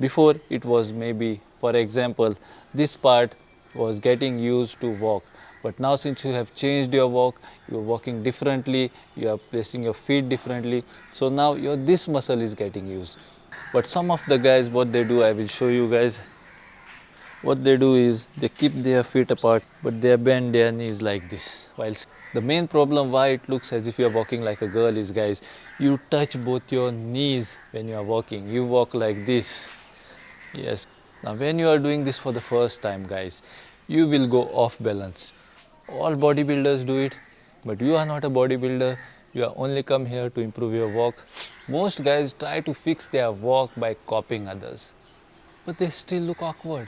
Before it was maybe, for example, this part was getting used to walk, but now since you have changed your walk, you are walking differently, you are placing your feet differently, so now this muscle is getting used. But some of the guys, what they do, I will show you guys. What they do is they keep their feet apart, but they bend their knees like this. While the main problem why it looks as if you are walking like a girl is, guys, you touch both your knees when you are walking. You walk like this. Yes. Now when you are doing this for the first time, guys, you will go off balance. All bodybuilders do it, but you are not a bodybuilder. You are only come here to improve your walk. Most guys try to fix their walk by copying others, but they still look awkward.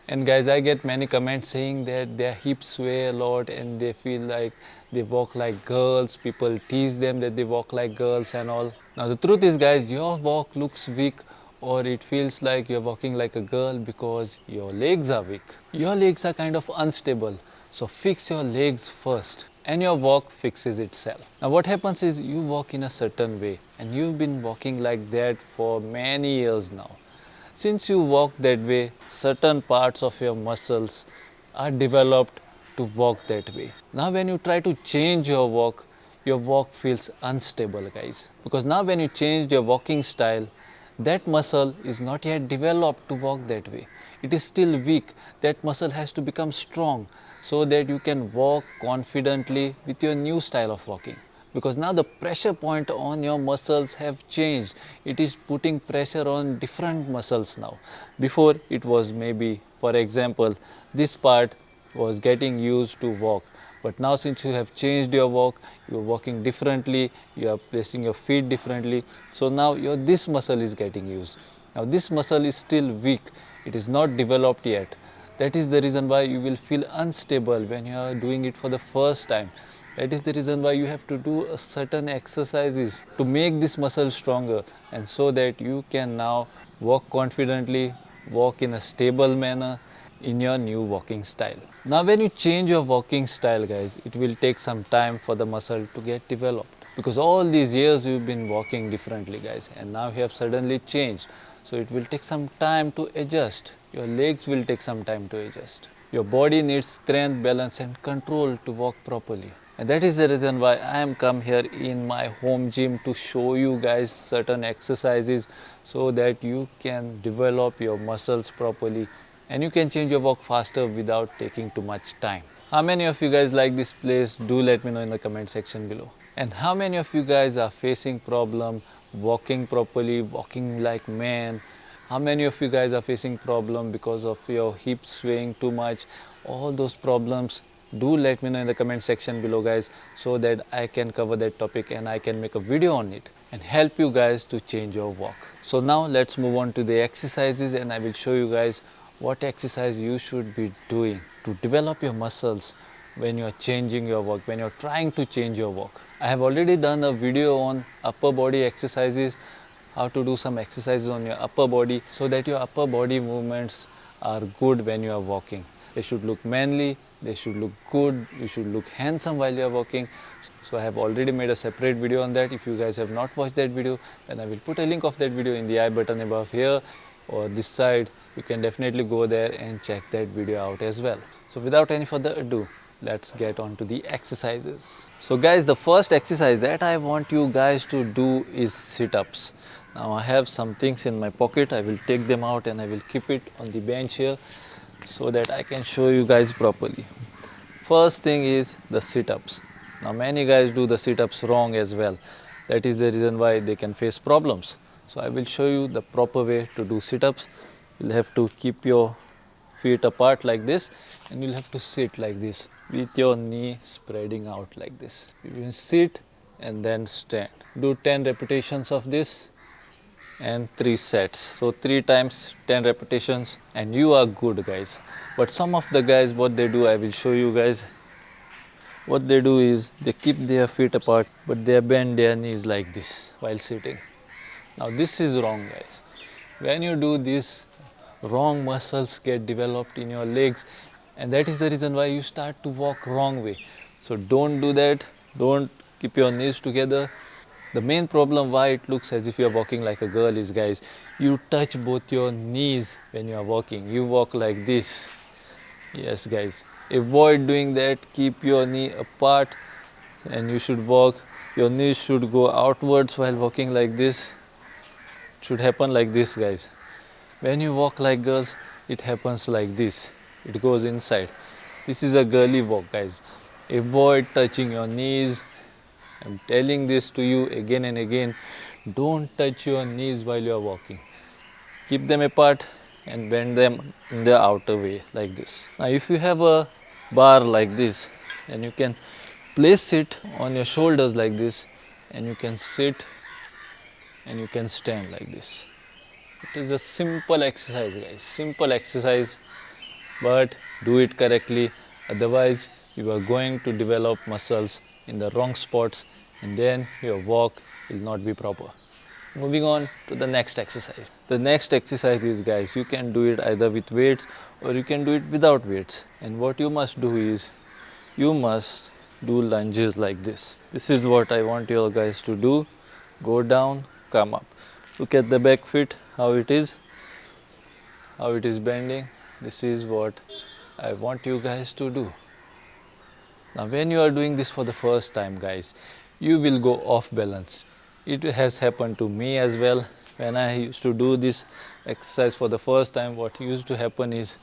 And guys, I get many comments saying that their hips sway a lot and they feel like they walk like girls. People tease them that they walk like girls and all. Now the truth is, guys, your walk looks weak or it feels like you're walking like a girl because your legs are weak. Your legs are kind of unstable. So fix your legs first and your walk fixes itself. Now what happens is you walk in a certain way and you've been walking like that for many years now. Since you walk that way, certain parts of your muscles are developed to walk that way. Now when you try to change your walk feels unstable, guys. Because now when you changed your walking style, that muscle is not yet developed to walk that way. It is still weak. That muscle has to become strong so that you can walk confidently with your new style of walking. Because now the pressure point on your muscles have changed. It is putting pressure on different muscles now. Before it was maybe, for example, this part was getting used to walk, but now since you have changed your walk, you are walking differently, you are placing your feet differently, so now this muscle is getting used. Now this muscle is still weak, it is not developed yet. That is the reason why you will feel unstable when you are doing it for the first time. That is the reason why you have to do certain exercises to make this muscle stronger, and so that you can now walk confidently, walk in a stable manner in your new walking style. Now when you change your walking style, guys, it will take some time for the muscle to get developed. Because all these years you've been walking differently, guys, and now you have suddenly changed. So it will take some time to adjust. Your legs will take some time to adjust. Your body needs strength, balance and control to walk properly. And that is the reason why I am come here in my home gym to show you guys certain exercises so that you can develop your muscles properly and you can change your walk faster without taking too much time. How many of you guys like this place? Do let me know in the comment section below. And how many of you guys are facing problem walking properly, walking like men? How many of you guys are facing problem because of your hips swaying too much? All those problems, do let me know in the comment section below, guys, so that I can cover that topic and I can make a video on it and help you guys to change your walk. So now let's move on to the exercises and I will show you guys what exercise you should be doing to develop your muscles when you are changing your walk, when you are trying to change your walk. I have already done a video on upper body exercises, how to do some exercises on your upper body so that your upper body movements are good when you are walking. They should look manly, they should look good, you should look handsome while you are walking. So I have already made a separate video on that. If you guys have not watched that video, then I will put a link of that video in the I button above here or this side. You can definitely go there and check that video out as well. So without any further ado, let's get on to the exercises. So guys, the first exercise that I want you guys to do is sit-ups. Now I have some things in my pocket. I will take them out and I will keep it on the bench here so that I can show you guys properly. First thing is the sit-ups. Now many guys do the sit-ups wrong as well. That is the reason why they can face problems. So I will show you the proper way to do sit-ups. You'll have to keep your feet apart like this and you'll have to sit like this with your knee spreading out like this. You can sit and then stand. Do 10 repetitions of this and 3 sets. So 3 times 10 repetitions and you are good, guys. But some of the guys, what they do, I will show you guys. What they do is they keep their feet apart but they bend their knees like this while sitting. Now this is wrong, guys. When you do this, wrong muscles get developed in your legs and that is the reason why you start to walk wrong way. So don't do that. Don't keep your knees together. The main problem why it looks as if you are walking like a girl is, guys, You touch both your knees when you are walking. You walk like this. Yes guys, avoid doing that. Keep your knee apart and you should walk. Your knees should go outwards while walking like this. It should happen like this guys. When you walk like girls, it happens like this. It goes inside. This is a girly walk guys. Avoid touching your knees. I'm telling this to you again and again. Don't touch your knees while you are walking. Keep them apart and bend them in the outer way like this. Now if you have a bar like this, then you can place it on your shoulders like this and you can sit and you can stand like this. It is a simple exercise guys, simple exercise, but do it correctly, otherwise you are going to develop muscles in the wrong spots and then your walk will not be proper. Moving on to the next exercise. The next exercise is guys, you can do it either with weights or you can do it without weights. And what you must do is, you must do lunges like this. This is what I want you guys to do. Go down, come up. Look at the back foot, how it is bending. This is what I want you guys to do. Now when you are doing this for the first time guys, you will go off balance. It has happened to me as well. When I used to do this exercise for the first time, what used to happen is,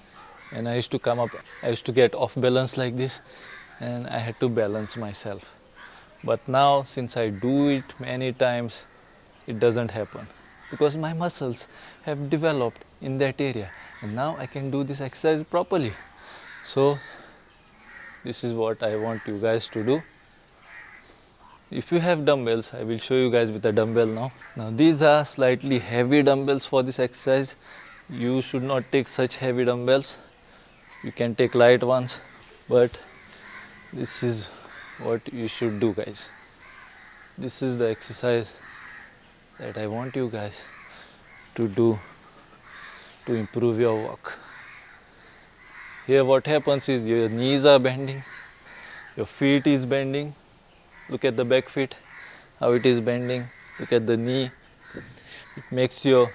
when I used to come up, I used to get off balance like this and I had to balance myself. But now since I do it many times, it doesn't happen because my muscles have developed in that area and now I can do this exercise properly. So this is what I want you guys to do. If you have dumbbells, I will show you guys with a dumbbell now. Now these are slightly heavy dumbbells for this exercise. You should not take such heavy dumbbells. You can take light ones, but this is what you should do guys. This is the exercise that I want you guys to do to improve your walk. Here what happens is your knees are bending, your feet is bending. Look at the back foot, how it is bending. Look at the knee. It makes your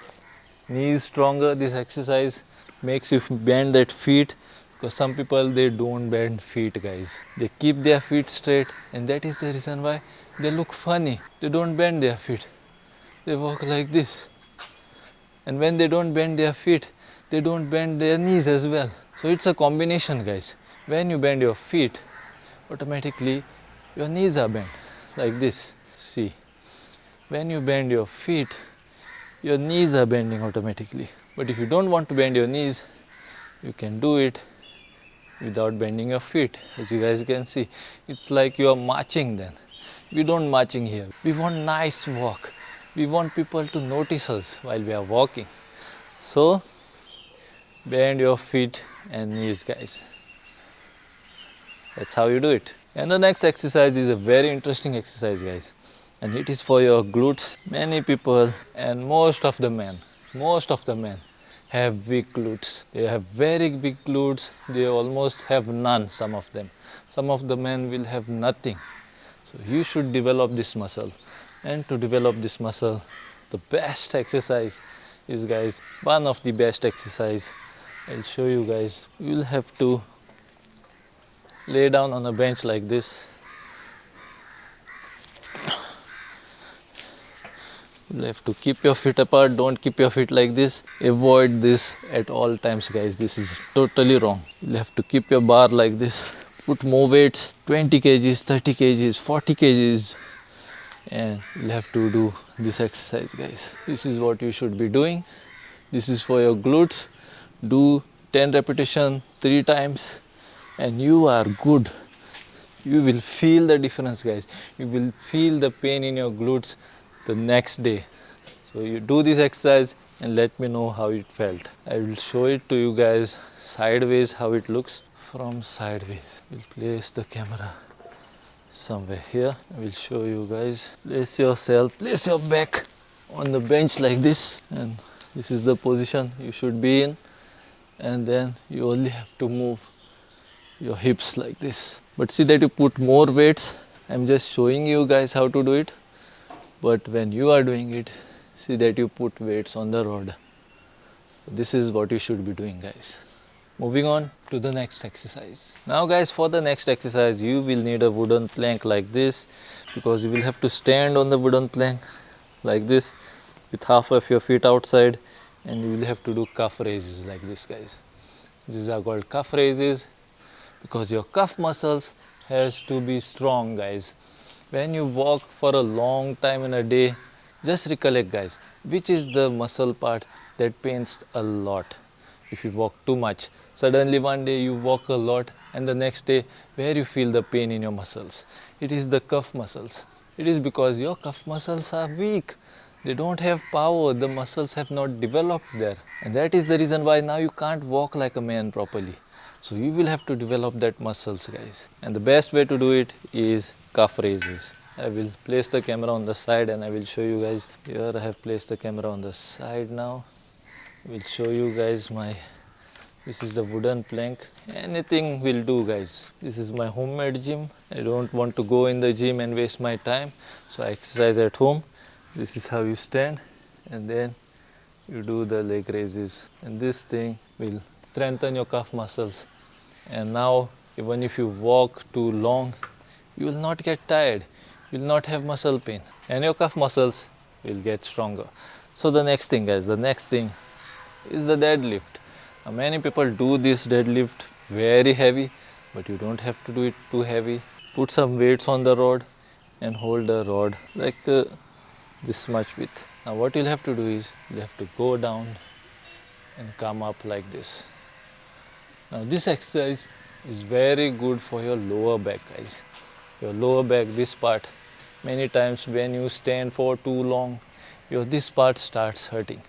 knees stronger. This exercise makes you bend that feet, because some people, they don't bend feet guys. They keep their feet straight and that is the reason why they look funny. They don't bend their feet. They walk like this. And when they don't bend their feet, they don't bend their knees as well. So it's a combination guys. When you bend your feet, automatically your knees are bent like this. See, when you bend your feet, your knees are bending automatically. But if you don't want to bend your knees, you can do it without bending your feet. As you guys can see, it's like you are marching then. We don't marching here. We want nice walk. We want people to notice us while we are walking. So bend your feet and knees guys. That's how you do it. And the next exercise is a very interesting exercise guys, and it is for your glutes. Many people and most of the men have big glutes. They have very big glutes. They almost have none, some of them. Some of the men will have nothing. So you should develop this muscle. And to develop this muscle, the best exercise is guys, one of the best exercise. I'll show you guys. You will have to lay down on a bench like this. You'll have to keep your feet apart. Don't keep your feet like this. Avoid this at all times guys. This is totally wrong. You'll have to keep your bar like this. Put more weights, 20 kgs, 30 kgs, 40 kgs, and you'll have to do this exercise guys. This is what you should be doing. This is for your glutes. Do 10 repetitions 3 times and you are good. You will feel the difference guys. You will feel the pain in your glutes the next day. So you do this exercise and let me know how it felt. I will show it to you guys sideways, how it looks from sideways. We'll place the camera somewhere here. I will show you guys. Place yourself, place your back on the bench like this, and this is the position you should be in, and then you only have to move your hips like this. But see that you put more weights. I'm just showing you guys how to do it, but when you are doing it, see that you put weights on the rod. This is what you should be doing, guys. Moving on to the next exercise. Now guys, for the next exercise you will need a wooden plank like this, because you will have to stand on the wooden plank like this with half of your feet outside, and you will have to do calf raises like this, guys. These are called calf raises because your calf muscles has to be strong, guys. When you walk for a long time in a day, just recollect, guys, which is the muscle part that pains a lot. If you walk too much, suddenly one day you walk a lot and the next day where you feel the pain in your muscles, it is the calf muscles. It is because your calf muscles are weak. They don't have power, the muscles have not developed there, and that is the reason why now you can't walk like a man properly. So you will have to develop that muscles, guys, and the best way to do it is calf raises. I will place the camera on the side and I will show you guys. Here I have placed the camera on the side. Now I will show you guys this is the wooden plank. Anything will do, guys. This is my homemade gym. I don't want to go in the gym and waste my time, so I exercise at home. This is how you stand, and then you do the leg raises, and this thing will strengthen your calf muscles. And now even if you walk too long, you will not get tired, you will not have muscle pain, and your calf muscles will get stronger. So the next thing, guys, the next thing is the deadlift. Now many people do this deadlift very heavy, but you don't have to do it too heavy. Put some weights on the rod and hold the rod like this much width. Now what you'll have to do is you have to go down and come up like this. Now this exercise is very good for your lower back, guys. Your lower back, this part, many times when you stand for too long, this part starts hurting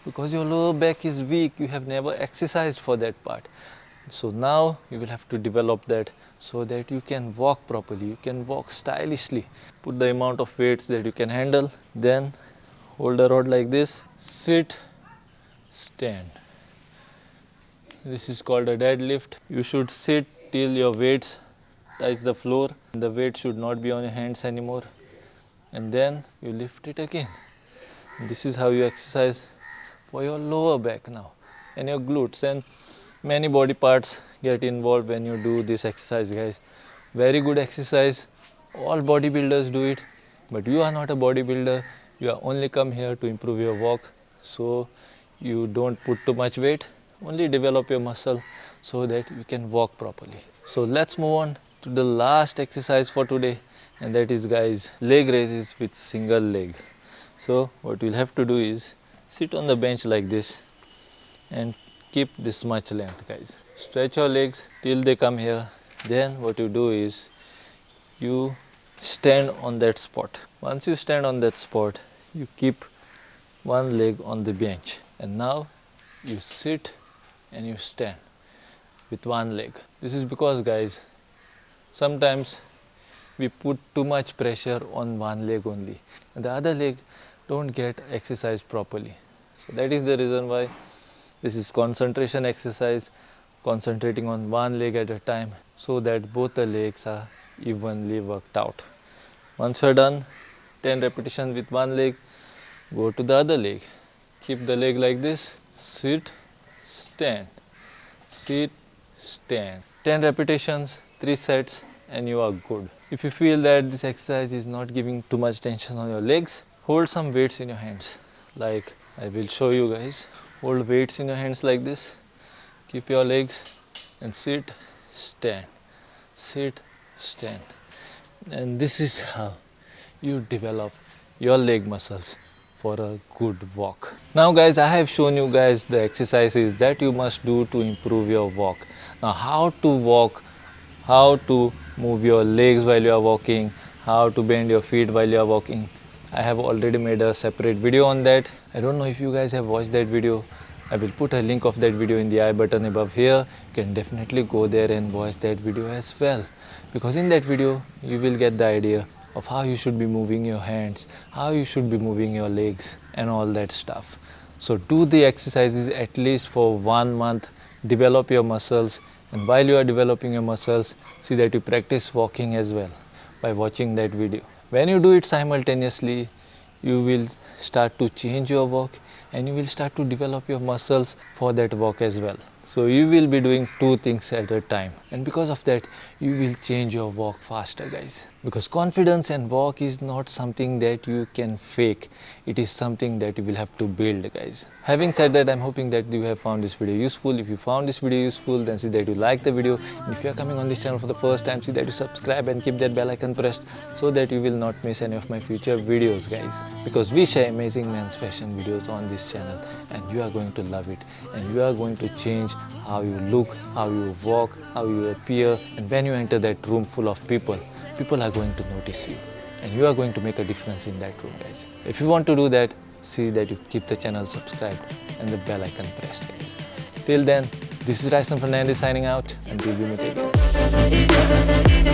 because your lower back is weak. You have never exercised for that part. So now you will have to develop that so that you can walk properly, you can walk stylishly. Put the amount of weights that you can handle, then hold the rod like this, sit, stand. This is called a deadlift. You should sit till your weights touch the floor. The weight should not be on your hands anymore, and then you lift it again. This is how you exercise for your lower back now and your glutes, and many body parts get involved when you do this exercise, guys. Very good exercise. All bodybuilders do it, but you are not a bodybuilder. You are only come here to improve your walk, so you don't put too much weight. Only develop your muscle so that you can walk properly. So let's move on to the last exercise for today, and that is, guys, leg raises with single leg. So what you'll have to do is sit on the bench like this and keep this much length, guys. Stretch your legs till they come here. Then what you do is you stand on that spot. Once you stand on that spot, you keep one leg on the bench, and now you sit and you stand with one leg. This is because, guys, sometimes we put too much pressure on one leg only and the other leg don't get exercised properly. So that is the reason why this is concentration exercise, concentrating on one leg at a time so that both the legs are evenly worked out. Once you are done, 10 repetitions with one leg, go to the other leg. Keep the leg like this, sit, stand, sit, stand. 10 repetitions, 3 sets, and you are good. If you feel that this exercise is not giving too much tension on your legs, hold some weights in your hands. Like I will show you, guys. Hold weights in your hands like this. Keep your legs and sit, stand, sit, stand. And this is how you develop your leg muscles for a good walk. Now, guys, I have shown you guys the exercises that you must do to improve your walk. Now, how to walk, how to move your legs while you are walking, how to bend your feet while you are walking, I have already made a separate video on that. I don't know if you guys have watched that video. I will put a link of that video in the I button above here. You can definitely go there and watch that video as well, because in that video you will get the idea of how you should be moving your hands, how you should be moving your legs and all that stuff. So do the exercises at least for 1 month, develop your muscles, and while you are developing your muscles, see that you practice walking as well by watching that video. When you do it simultaneously, you will start to change your walk, and you will start to develop your muscles for that walk as well. So you will be doing two things at a time, and because of that you will change your walk faster, guys. Because confidence and walk is not something that you can fake, it is something that you will have to build, guys. Having said that, I'm hoping that you have found this video useful. If you found this video useful, then see that you like the video, and if you are coming on this channel for the first time, see that you subscribe and keep that bell icon pressed so that you will not miss any of my future videos, guys. Because we share amazing men's fashion videos on this channel, and you are going to love it, and you are going to change how you look, how you walk, how you appear. And when you enter that room full of people, people are going to notice you, and you are going to make a difference in that room, guys. If you want to do that, see that you keep the channel subscribed and the bell icon pressed, guys. Till then, this is Ryson Fernandes signing out. Until we meet again.